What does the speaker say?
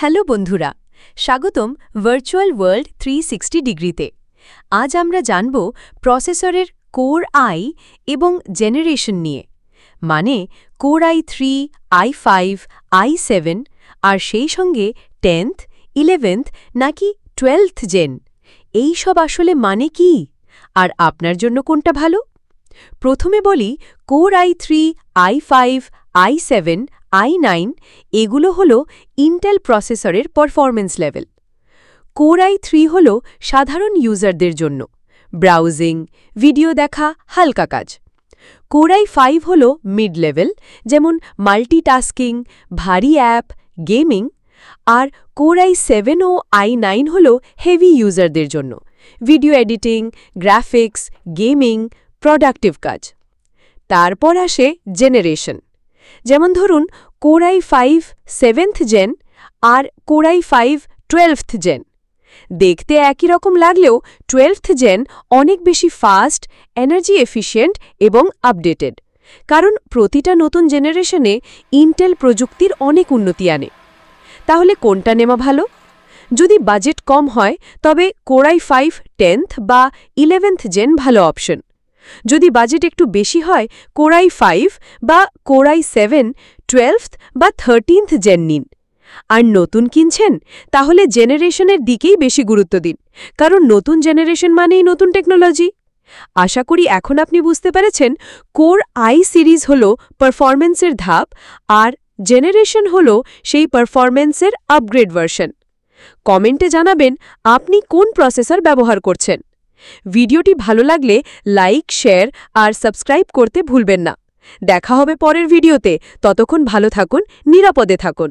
Hello বন্ধুরা, স্বাগতম virtual world 360 ডিগ্রিতে। আজ আমরা জানব প্রসেসরের কোর আই এবং জেনারেশন নিয়ে, মানে কোর i3, i5, i7 আর সেই সঙ্গে 10th, 11th নাকি 12th জেন। এই সব আসলে মানে কি, আর আপনার জন্য কোনটা ভালো? প্রথমে বলি, core i3, i5, i7, i9 এগুলো হলো ইন্টেল প্রসেসরের পারফরম্যান্স লেভেল। কোর i3 হল সাধারণ ইউজারদের জন্য, ব্রাউজিং, ভিডিও দেখা, হালকা কাজ। কোর i5 হল মিড লেভেল, যেমন মাল্টিটাস্কিং, ভারী অ্যাপ, গেমিং। আর কোর i7 ও i9 হল হেভি ইউজারদের জন্য, video editing, graphics, gaming, productive কাজ। তারপর আসে জেনারেশন, যেমন ধরুন কোর i5 7th জেন আর কোর i5 12th জেন। দেখতে একই রকম লাগলেও 12th জেন অনেক বেশি ফাস্ট, এনার্জি এফিশিয়েন্ট এবং আপডেটেড, কারণ প্রতিটা নতুন জেনারেশনে ইন্টেল প্রযুক্তির অনেক উন্নতি আনে। তাহলে কোনটা নেওয়া ভালো? যদি বাজেট কম হয় তবে কোর i5 10th বা 11th জেন ভালো অপশন। যদি বাজেট একটু বেশি হয়, কোর i5 বা কোর i7 12th বা 13th জেন নিন। আর নতুন কিনছেন, তাহলে জেনারেশনের দিকেই বেশি গুরুত্ব দিন, কারণ নতুন জেনারেশন মানেই নতুন টেকনোলজি। আশা করি এখন আপনি বুঝতে পেরেছেন, কোর আই সিরিজ হল পারফরম্যান্সের ধাপ, আর জেনারেশন হল সেই পারফরম্যান্সের আপগ্রেড ভার্সন। কমেন্টে জানাবেন আপনি কোন প্রসেসর ব্যবহার করছেন। ভিডিওটি ভালো লাগলে লাইক, শেয়ার আর সাবস্ক্রাইব করতে ভুলবেন না। দেখা হবে পরের ভিডিওতে। ততক্ষণ ভালো থাকুন, নিরাপদে থাকুন।